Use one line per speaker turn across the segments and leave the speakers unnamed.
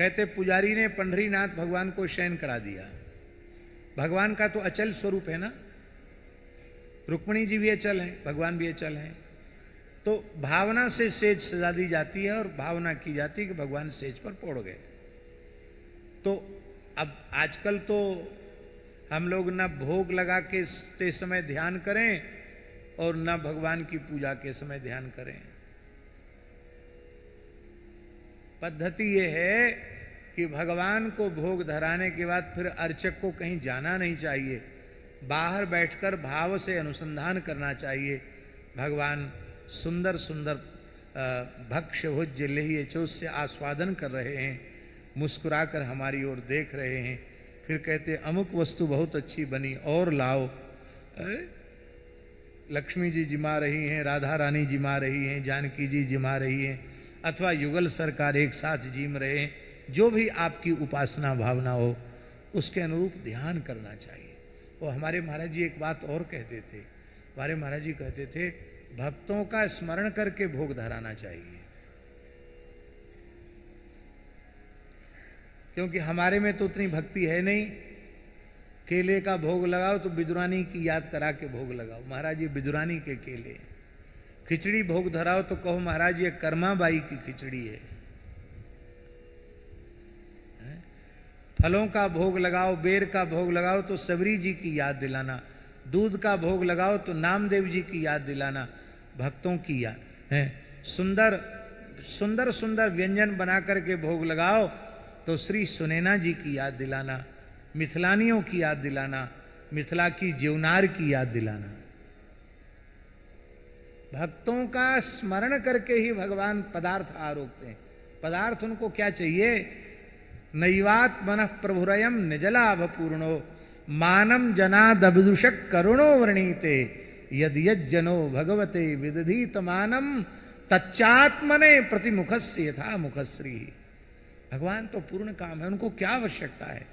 कहते पुजारी ने पंढरीनाथ भगवान को शयन करा दिया। भगवान का तो अचल स्वरूप है ना, रुक्मिणी जी भी अचल हैं, भगवान भी अचल हैं। तो भावना से सेज सजा दी जाती है और भावना की जाती है कि भगवान सेज पर पहुंच गए। तो अब आजकल तो हम लोग ना भोग लगा के समय ध्यान करें और ना भगवान की पूजा के समय ध्यान करें। पद्धति ये है कि भगवान को भोग धराने के बाद फिर अर्चक को कहीं जाना नहीं चाहिए, बाहर बैठकर भाव से अनुसंधान करना चाहिए। भगवान सुंदर सुंदर भक्ष्य भोज्य लेहिए चोस से आस्वादन कर रहे हैं, मुस्कुराकर हमारी ओर देख रहे हैं। फिर कहते अमुक वस्तु बहुत अच्छी बनी और लाओ। लक्ष्मी जी जिमा रही हैं, राधा रानी जिमा रही हैं, जानकी जी जिमा रही हैं, अथवा युगल सरकार एक साथ जिम रहे हैं। जो भी आपकी उपासना भावना हो उसके अनुरूप ध्यान करना चाहिए। और हमारे महाराज जी एक बात और कहते थे, हमारे महाराज जी कहते थे भक्तों का स्मरण करके भोग धराना चाहिए, क्योंकि हमारे में तो उतनी भक्ति है नहीं। केले का भोग लगाओ तो बिदुरानी की याद करा के भोग लगाओ, महाराज ये बिदुरानी के केले। खिचड़ी भोग धराओ तो कहो महाराज ये कर्माबाई की खिचड़ी है। फलों का भोग लगाओ, बेर का भोग लगाओ तो सबरी जी की याद दिलाना। दूध का भोग लगाओ तो नामदेव जी की याद दिलाना। भक्तों की याद है। सुंदर सुंदर सुंदर व्यंजन बना करके भोग लगाओ तो श्री सुनैना जी की याद दिलाना, मिथिलानियों की याद दिलाना, मिथिला की जीवनार की याद दिलाना। भक्तों का स्मरण करके ही भगवान पदार्थ आरोपते हैं। पदार्थ उनको क्या चाहिए? नैवात मनः प्रभुरयम निजलाभ पूर्णो मानम जनादभिदुषक करुणो वर्णीते यद यज्जनो भगवते विदधीत मानम तच्चात्मने प्रतिमुखस्य यथा मुखश्री। भगवान तो पूर्ण काम है, उनको क्या आवश्यकता है?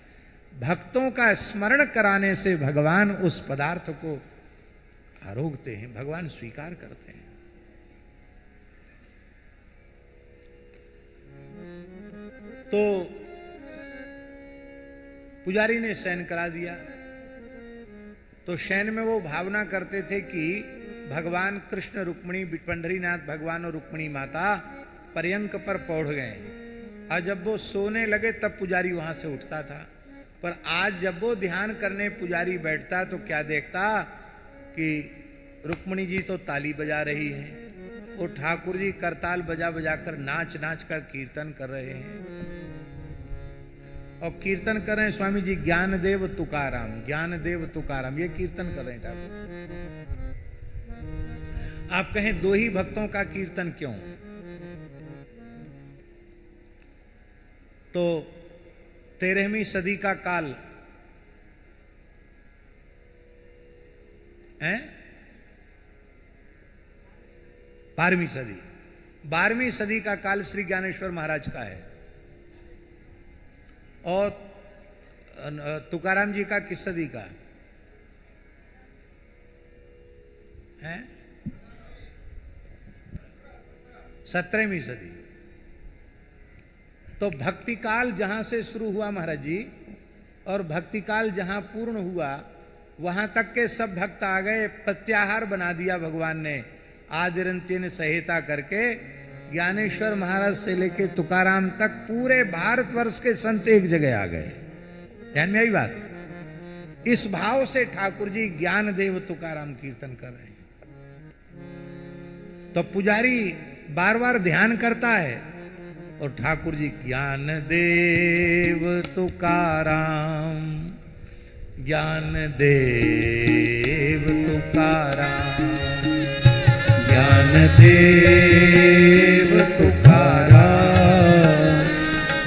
भक्तों का स्मरण कराने से भगवान उस पदार्थ को आरोगते हैं, भगवान स्वीकार करते हैं। तो पुजारी ने शयन करा दिया। तो शयन में वो भावना करते थे कि भगवान कृष्ण रुक्मिणी पंढरीनाथ भगवान और रुक्मिणी माता पर्यंक पर पौड़ गए। और जब वो सोने लगे तब पुजारी वहां से उठता था। पर आज जब वो ध्यान करने पुजारी बैठता तो क्या देखता कि रुक्मिणी जी तो ताली बजा रही हैं और ठाकुर जी करताल बजा बजा कर नाच नाच कर कीर्तन कर रहे हैं। और कीर्तन कर रहे हैं स्वामी जी ज्ञानदेव तुकाराम, ज्ञानदेव तुकाराम, ये कीर्तन कर रहे हैं ठाकुर। आप कहें दो ही भक्तों का कीर्तन क्यों? तो 13वीं सदी का काल है, 12वीं सदी, 12वीं सदी का काल श्री ज्ञानेश्वर महाराज का है। और तुकाराम जी का किस सदी का है? 17वीं सदी। तो भक्ति काल जहां से शुरू हुआ महाराज जी, और भक्ति काल जहां पूर्ण हुआ वहां तक के सब भक्त आ गए। प्रत्याहार बना दिया भगवान ने, आदिरंत्यन सहायता करके ज्ञानेश्वर महाराज से लेके तुकाराम तक पूरे भारतवर्ष के संत एक जगह आ गए। ध्यान में आई बात? इस भाव से ठाकुर जी ज्ञानदेव तुकाराम कीर्तन कर रहे हैं। तो पुजारी बार बार ध्यान करता है और ठाकुर जी ज्ञानदेव तुकाराम, ज्ञानदेव तुकाराम, ज्ञानदेव तुकाराम,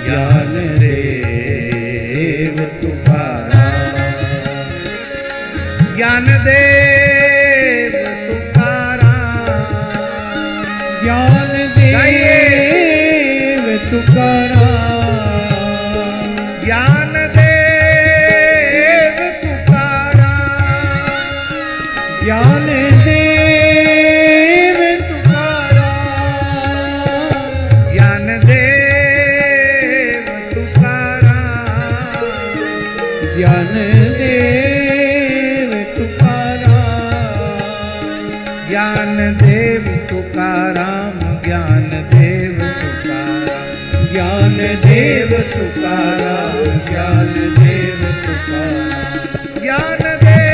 ज्ञानदेव तुकाराम, ज्ञानदेव तुकाराम, ज्ञानदेव तुकाराम, ज्ञानदेव तुकाराम, ज्ञानदेव तुकाराम,
ज्ञान देव तुकाराम,
ज्ञान देव तुकाराम, ज्ञान देव तुकाराम,
ज्ञान देव तुकाराम, ज्ञान देव तुकाराम,
ज्ञान देव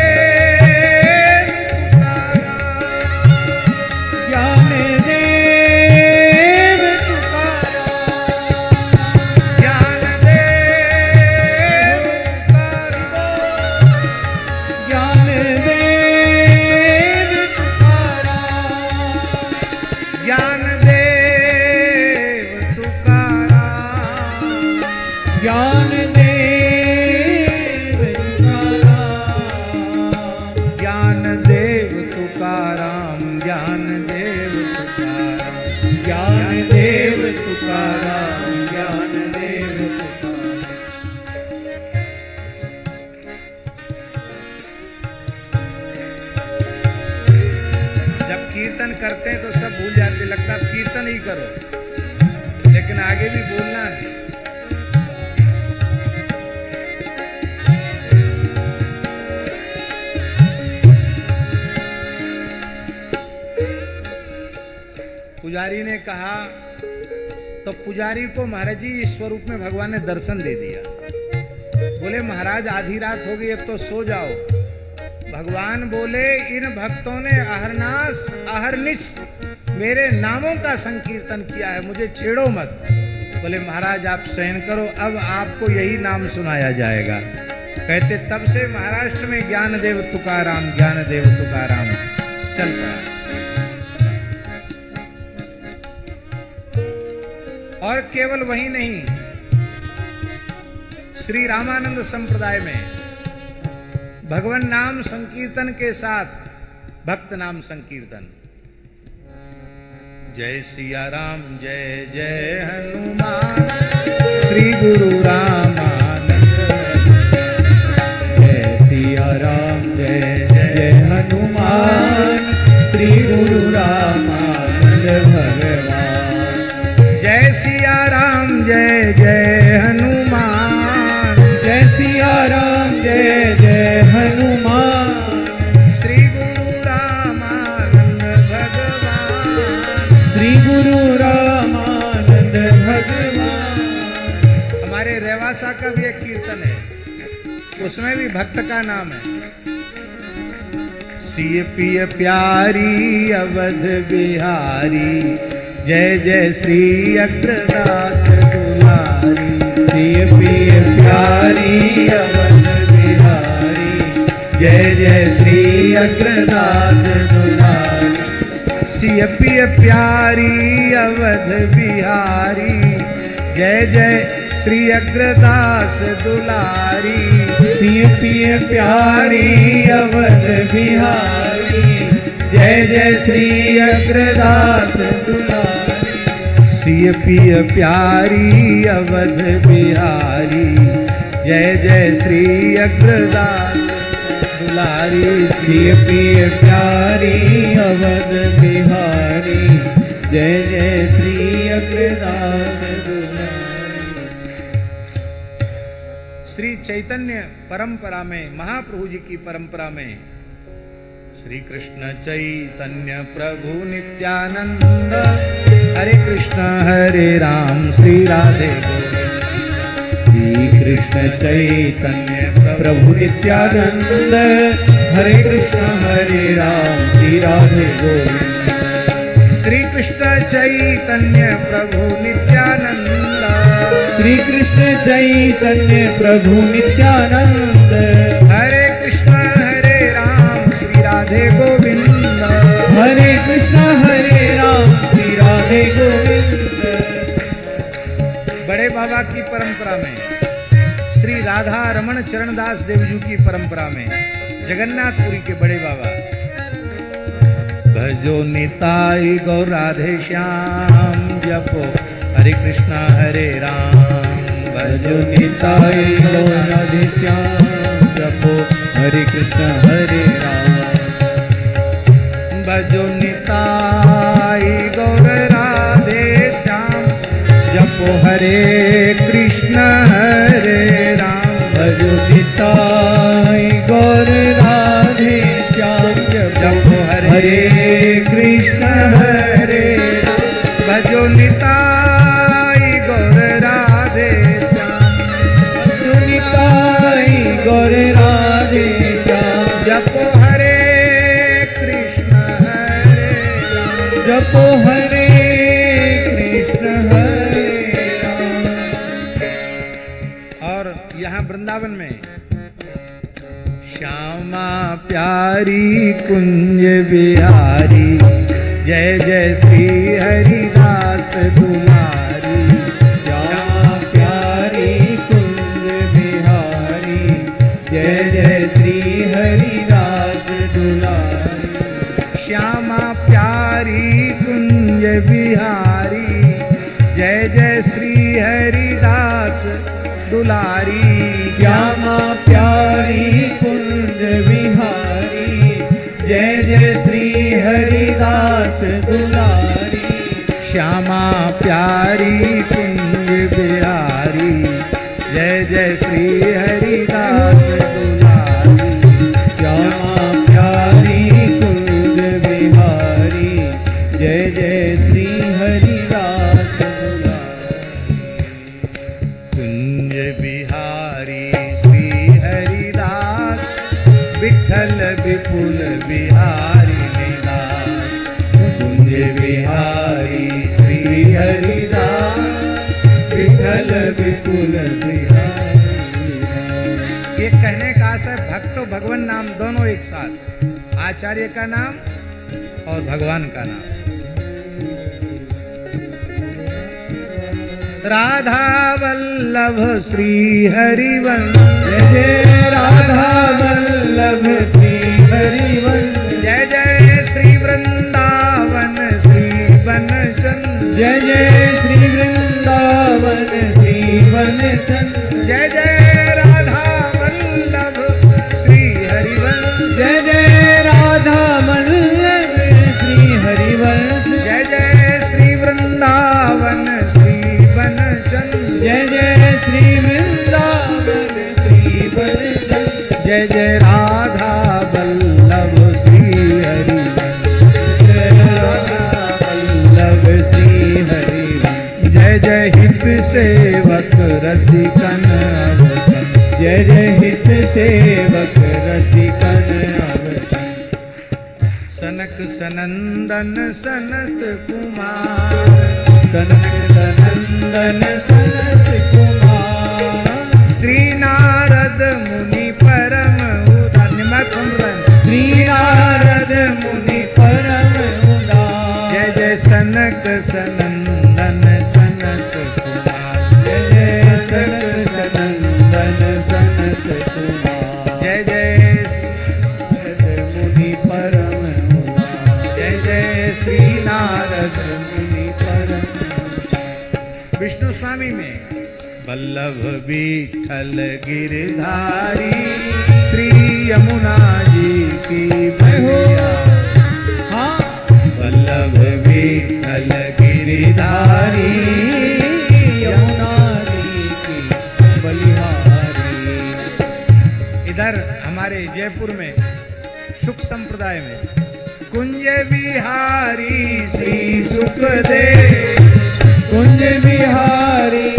करते हैं तो सब भूल जाते, लगता है कीर्तन ही करो, लेकिन आगे भी बोलना है। पुजारी ने कहा तो पुजारी को महाराज जी इस स्वरूप में भगवान ने दर्शन दे दिया। बोले महाराज आधी रात हो गई, अब तो सो जाओ। भगवान बोले इन भक्तों ने अहरनिश मेरे नामों का संकीर्तन किया है, मुझे छेड़ो मत। बोले महाराज आप शयन करो, अब आपको यही नाम सुनाया जाएगा। कहते तब से महाराष्ट्र में ज्ञानदेव तुकाराम, ज्ञानदेव तुकाराम चल पड़ा। और केवल वही नहीं, श्री रामानंद संप्रदाय में भगवान नाम संकीर्तन के साथ भक्त नाम संकीर्तन। जय सिया राम जय जय हनुमान, श्री गुरु रामानंद।
जय सिया राम जय जय हनुमान, श्री गुरु रामानंद भगवान।
जय सिया राम जय जय हनुमान,
जय सिया राम जय जय हनुमान,
श्री गुरु रामानंद भगवान,
श्री गुरु रामानंद भगवान।
हमारे रेवासा का भी एक कीर्तन है, उसमें भी भक्त का नाम है। सिय पिय प्यारी अवध बिहारी, जय जय श्री अग्रदास दुलारी।
सिय पिय प्यारी अवध बिहारी, जय जय श्री अग्रदास दुलारी।
सिय पिय प्यारी अवध बिहारी, जय जय श्री अग्रदास दुलारी।
सिय पिय प्यारी अवध बिहारी, जय जय श्री अग्रदास दुलारी।
सिय पिय प्यारी अवध बिहारी, जय जय श्री अग्रदास दुलारी।
सिय पिय प्यारी अवध बिहारी, जय जय श्री अग्रदास दुलारी।
श्री चैतन्य परंपरा में, महाप्रभु जी की परंपरा में श्री कृष्ण चैतन्य प्रभु नित्यानंद, हरे कृष्ण हरे राम श्री राधे गोविंद।
श्री कृष्ण चैतन्य प्रभु नित्यानंद, हरे कृष्ण हरे राम श्री राधे गोविंद।
श्री कृष्ण चैतन्य प्रभु नित्यानंद,
श्री कृष्ण चैतन्य प्रभु नित्यानंद,
हरे कृष्ण हरे राम श्री राधे गोविंद।
हरे कृष्ण हरे राम श्री राधे गोविंद।
बड़े बाबा की परंपरा में, श्री राधा रमण चरणदास देवजू की परंपरा में, जगन्नाथपुरी के बड़े बाबा। भजो निताई गौर राधे श्याम, जपो हरे कृष्ण हरे राम।
भजो निताई गौर राधे श्याम, जपो हरे कृष्ण हरे राम।
भजो निताई गौर राधे श्याम, जपो हरे कृष्ण हरे राम।
भजो निताई
यहाँ वृंदावन में श्यामा प्यारी कुंज बिहारी, जय जय श्री हरिदास दुलारी।
श्यामा प्यारी कुंज बिहारी, जय जय श्री हरिदास दुलारी।
श्यामा प्यारी कुंज बिहारी, जय जय श्री हरिदास दुलारी।
श्यामा प्यारी कुंज बिहारी, जय जय श्री हरिदास दुलारी।
श्यामा प्यारी कुंज बिहारी, जय जय श्री हरिदास दुलारी।
श्यामा प्यारी कुंज बिहारी, जय जय श्री हरिदास दुलारी।
कुंज बिहारी श्री हरिदास, विठल विपुल बिहारी निवास।
कुंज बिहारी श्री हरिदास, विठल विपुल बिहारी।
ये कहने का आशय भक्त और भगवान नाम दोनों एक साथ, आचार्य का नाम और भगवान का नाम। राधा वल्लभ श्री हरिवंश,
जय जय राधा वल्लभ श्री हरिवंश।
जय जय श्री वृंदावन श्री बनचंद।
जय जय श्री वृंदावन श्री बनचंद।
जय जय राधा वल्लभ श्री हरिवंश।
जय जय राधा वल्लभ श्री हरिवंश।
जय जय श्री वृंदावन श्री बनचंद।
जय जय श्री वृंदावन श्री बनचंद।
जय जय राधा वल्लभ श्री हरिवंश।
जय राधा वल्लभ श्री हरिवंश।
जय जय हित सेवक रसिकन अवतन।
जय जय हित सेवक रसिकन अवतन।
सनक सनंदन सनत कुमार।
सनक सनंदन सनत कुमार।
श्री नारद मुनि परम उदार। निमक सुमरन।
श्री नारद मुनि परम उदार।
जय जय सनक सनंदन सनत कुमार।
जय जय सनक सनंदन सनत कुमार।
जय जय
मुनि परम उदार।
जय जय श्री नारद
मुनि परम।
विष्णु स्वामी में वल्लभ विठल गिरधारी, श्री यमुना जी की भैया।
हाँ
वल्लभ विठल गिरधारी,
यमुना जी की बलिहारी।
इधर हमारे जयपुर में सुख संप्रदाय में कुंज बिहारी श्री सुखदेव।
कुंज बिहारी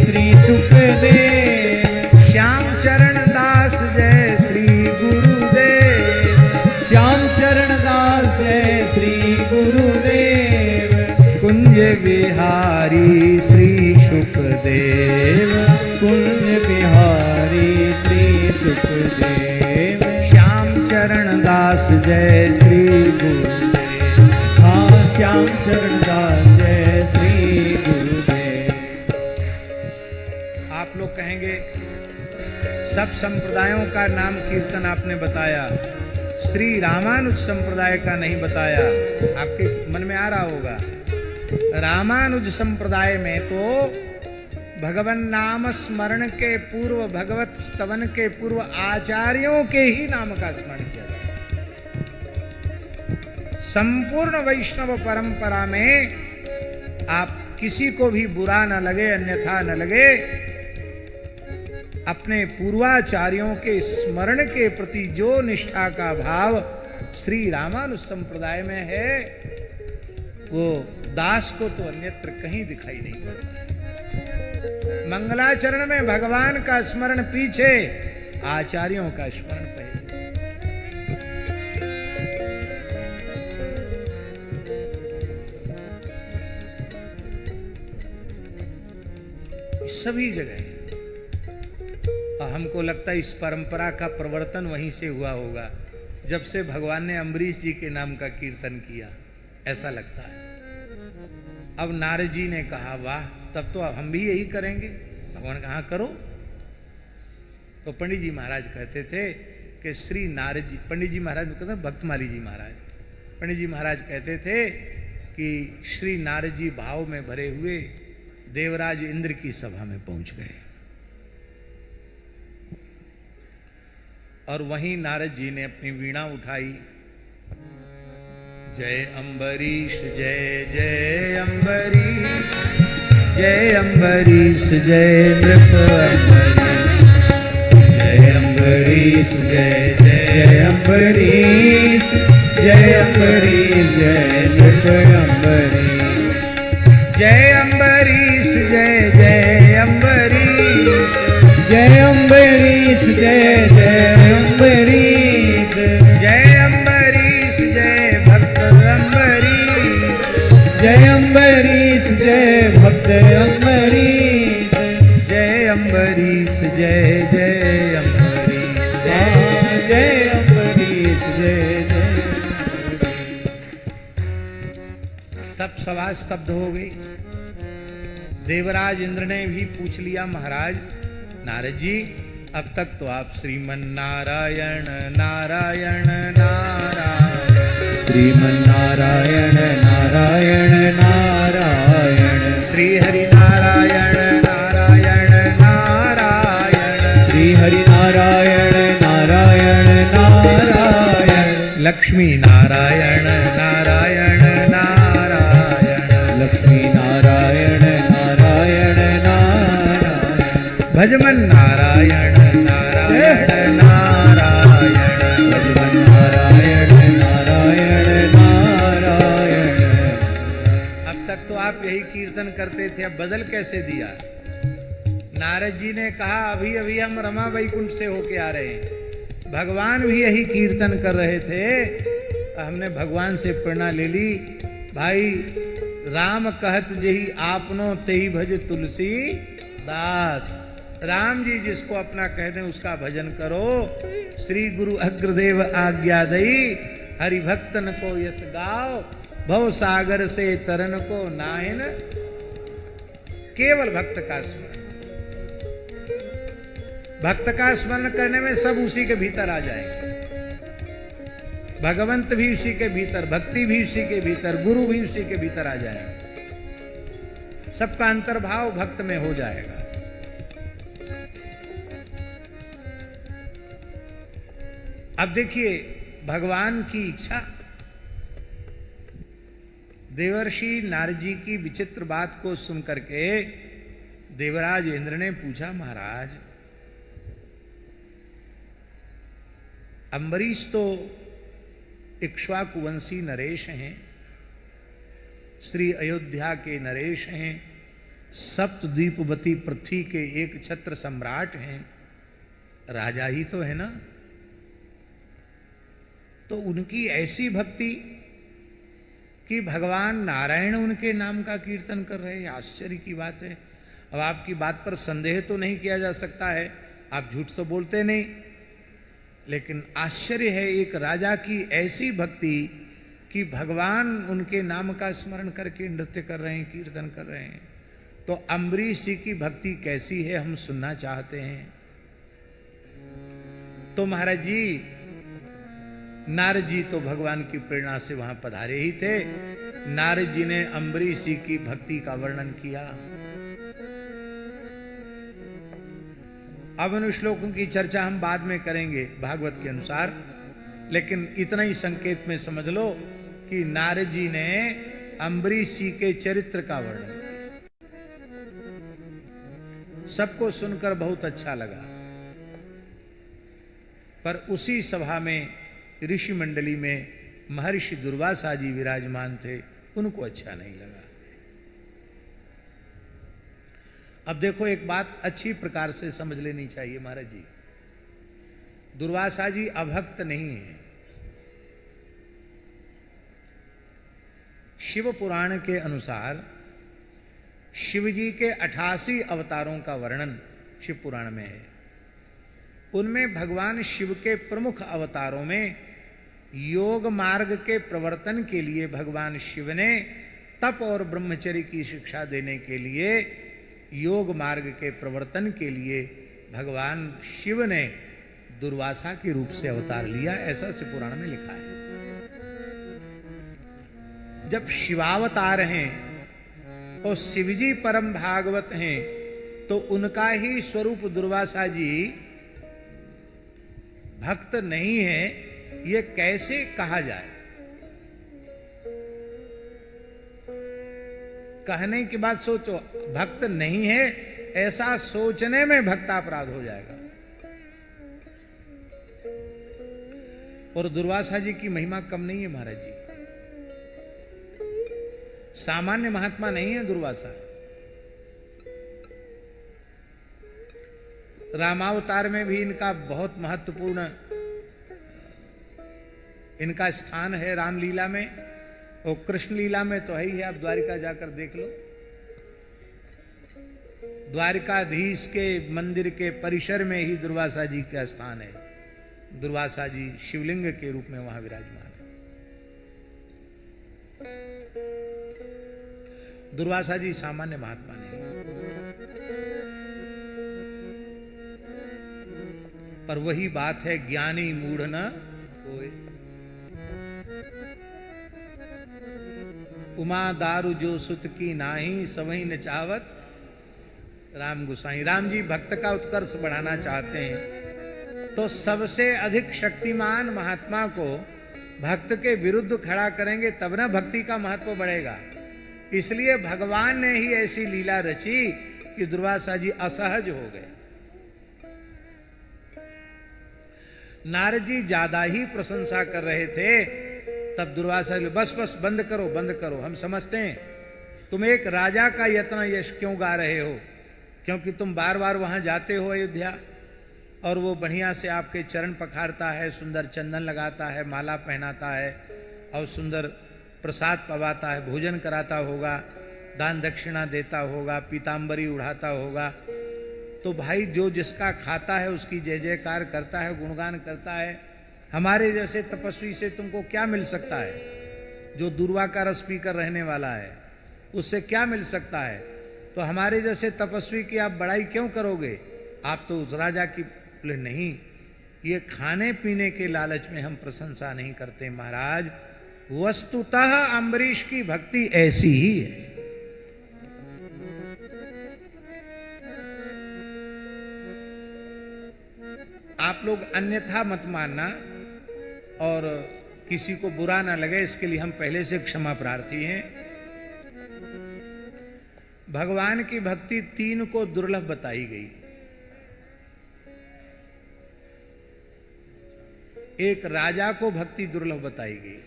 श्री सुखदेव।
श्याम चरण दास जय श्री गुरुदेव।
श्याम चरण दास जय श्री गुरुदेव।
कुंज बिहारी श्री सुखदेव।
कुंज बिहारी श्री सुखदेव।
श्याम चरण दास जय श्री गुरुदेव।
हाँ श्याम चरण दास जय श्री गुरुदेव।
आप लोग कहेंगे सब संप्रदायों का नाम कीर्तन आपने बताया, श्री रामानुज संप्रदाय का नहीं बताया। आपके मन में आ रहा होगा, रामानुज संप्रदाय में तो भगवान नाम स्मरण के पूर्व, भगवत स्तवन के पूर्व आचार्यों के ही नाम का स्मरण किया जाता है। संपूर्ण वैष्णव परंपरा में आप किसी को भी बुरा न लगे, अन्यथा न लगे, अपने पूर्वाचार्यों के स्मरण के प्रति जो निष्ठा का भाव श्री रामानुज संप्रदाय में है, वो दास को तो अन्यत्र कहीं दिखाई नहीं पड़ता। मंगलाचरण में भगवान का स्मरण पीछे, आचार्यों का स्मरण पहले। सभी जगह और हमको लगता है इस परंपरा का प्रवर्तन वहीं से हुआ होगा, जब से भगवान ने अम्बरीश जी के नाम का कीर्तन किया, ऐसा लगता है। अब नारद जी ने कहा वाह, तब तो अब हम भी यही करेंगे। भगवान कहा करो। तो पंडित जी महाराज कहते थे कि श्री नारद जी, पंडित जी महाराज कहते हैं भक्तमाली जी महाराज, पंडित जी महाराज कहते थे कि श्री नारद जी भाव में भरे हुए देवराज इंद्र की सभा में पहुंच गए और वहीं नारद जी ने अपनी वीणा उठाई। जय अम्बरीश जय जय अम्बरीश, जय अम्बरीश जय नृप अम्बरीश, जय अम्बरीश जय जय अम्बरीश, जय अम्बरीश जय नृप अम्बरीश, जय अम्बरीश जय जय अम्बरीश,
जय अम्बरीश जय जय अम्बरीश,
जय अम्बरीश जय भक्त अम्बरीश,
जय अम्बरीश जय भक्त अम्बरीश,
जय अम्बरीश जय जय अम्बरीश,
जय अम्बरीश जय जय।
सब सभा स्तब्ध हो गई। देवराज इंद्र ने भी पूछ लिया, महाराज नारद जी अब तक तो आप श्रीमन नारायण नारायण नारायण,
श्रीमन नारायण नारायण नारायण,
श्री हरि नारायण नारायण नारायण,
श्री हरि नारायण नारायण नारायण,
लक्ष्मी नारायण नारायण नारायण,
लक्ष्मी नारायण नारायण नारायण,
भजमन नारायण नारायण नारायण,
भजमन नारायण नारायण नारायण।
अब तक तो आप यही कीर्तन करते थे, अब बदल कैसे दिया? नारद जी ने कहा अभी अभी हम रमा वैकुंठ से होके आ रहे हैं, भगवान भी यही कीर्तन कर रहे थे। हमने भगवान से प्रेरणा ले ली, भाई राम कहत जही आपनो तेही भज तुलसी दास, राम जी जिसको अपना कह दें उसका भजन करो। श्री गुरु अग्रदेव आज्ञा दई, हरि भक्तन को यस गाओ, भव सागर से तरन को नाहिन, केवल भक्त का स्मरण। भक्त का स्मरण करने में सब उसी के भीतर आ जाएंगे, भगवंत भी उसी के भीतर, भक्ति भी उसी के भीतर, गुरु भी उसी के भीतर आ जाएंगे, सबका अंतर्भाव भक्त में हो जाएगा। अब देखिए भगवान की इच्छा, देवर्षि नारद जी की विचित्र बात को सुन करके देवराज इंद्र ने पूछा, महाराज अम्बरीश तो इक्ष्वाकुवंशी नरेश हैं, श्री अयोध्या के नरेश हैं, सप्तद्वीपवती पृथ्वी के एक छत्र सम्राट हैं, राजा ही तो है ना। तो उनकी ऐसी भक्ति कि भगवान नारायण उनके नाम का कीर्तन कर रहे हैं, आश्चर्य की बात है। अब आपकी बात पर संदेह तो नहीं किया जा सकता है, आप झूठ तो बोलते नहीं, लेकिन आश्चर्य है एक राजा की ऐसी भक्ति कि भगवान उनके नाम का स्मरण करके नृत्य कर रहे हैं, कीर्तन कर रहे हैं। तो अम्बरीश जी की भक्ति कैसी है हम सुनना चाहते हैं। तो महाराज जी नारद जी तो भगवान की प्रेरणा से वहां पधारे ही थे। नारद जी ने अम्बरीश जी की भक्ति का वर्णन किया। अब उन श्लोकों की चर्चा हम बाद में करेंगे भागवत के अनुसार, लेकिन इतना ही संकेत में समझ लो कि नारद जी ने अम्बरीश जी के चरित्र का वर्णन किया। सबको सुनकर बहुत अच्छा लगा, पर उसी सभा में ऋषि मंडली में महर्षि दुर्वासा जी विराजमान थे, उनको अच्छा नहीं लगा। अब देखो एक बात अच्छी प्रकार से समझ लेनी चाहिए महाराज जी, दुर्वासा जी अभक्त नहीं है। शिव पुराण के अनुसार शिव जी के 88 अवतारों का वर्णन शिव पुराण में है। उनमें भगवान शिव के प्रमुख अवतारों में योग मार्ग के प्रवर्तन के लिए भगवान शिव ने तप और ब्रह्मचर्य की शिक्षा देने के लिए, योग मार्ग के प्रवर्तन के लिए भगवान शिव ने दुर्वासा के रूप से अवतार लिया, ऐसा शिव पुराण में लिखा है। जब शिवावतार हैं और शिवजी परम भागवत हैं, तो उनका ही स्वरूप दुर्वासा जी भक्त नहीं है, ये कैसे कहा जाए? कहने की बात सोचो, भक्त नहीं है ऐसा सोचने में भक्तापराध हो जाएगा। और दुर्वासा जी की महिमा कम नहीं है महाराज जी, सामान्य महात्मा नहीं है दुर्वासा। रामावतार में भी इनका बहुत महत्वपूर्ण इनका स्थान है रामलीला में, और कृष्ण लीला में तो है ही है। आप द्वारिका जाकर देख लो, द्वारिकाधीश के मंदिर के परिसर में ही दुर्वासा जी का स्थान है। दुर्वासा जी शिवलिंग के रूप में वहां विराजमान है। दुर्वासा जी सामान्य महात्मा नहीं, पर वही बात है, ज्ञानी मूढ़ न कोई। उमा दारू जो सुत की नाही, सवही न चावत राम गुसाई। राम जी भक्त का उत्कर्ष बढ़ाना चाहते हैं तो सबसे अधिक शक्तिमान महात्मा को भक्त के विरुद्ध खड़ा करेंगे, तब ना भक्ति का महत्व बढ़ेगा। इसलिए भगवान ने ही ऐसी लीला रची कि दुर्वासा जी असहज हो गए। नारद जी ज्यादा ही प्रशंसा कर रहे थे, तब दुर्वासा जी बस बस बंद करो बंद करो, हम समझते हैं तुम एक राजा का यत्न यश क्यों गा रहे हो, क्योंकि तुम बार बार वहां जाते हो अयोध्या, और वो बढ़िया से आपके चरण पखारता है, सुंदर चंदन लगाता है, माला पहनाता है और सुंदर प्रसाद पवाता है, भोजन कराता होगा, दान दक्षिणा देता होगा, पीतांबरी उड़ाता होगा। तो भाई जो जिसका खाता है उसकी जय जयकार करता है, गुणगान करता है। हमारे जैसे तपस्वी से तुमको क्या मिल सकता है? जो दूर्वा का रस पीकर रहने वाला है उससे क्या मिल सकता है? तो हमारे जैसे तपस्वी की आप बड़ाई क्यों करोगे? आप तो उस राजा की नहीं, ये खाने पीने के लालच में हम प्रशंसा नहीं करते महाराज। वस्तुतः अम्बरीश की भक्ति ऐसी ही है। आप लोग अन्यथा मत मानना और किसी को बुरा ना लगे, इसके लिए हम पहले से क्षमा प्रार्थी हैं। भगवान की भक्ति 3 को दुर्लभ बताई गई। एक राजा को भक्ति दुर्लभ बताई गई।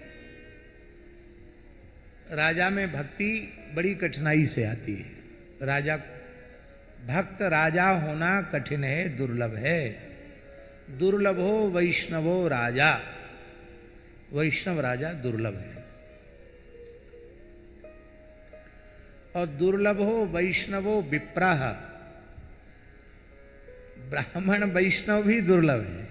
राजा में भक्ति बड़ी कठिनाई से आती है। राजा भक्त राजा होना कठिन है, दुर्लभ है। दुर्लभो वैष्णवो राजा, वैष्णव राजा दुर्लभ है। और दुर्लभो वैष्णवो विप्राह, ब्राह्मण वैष्णव भी दुर्लभ है।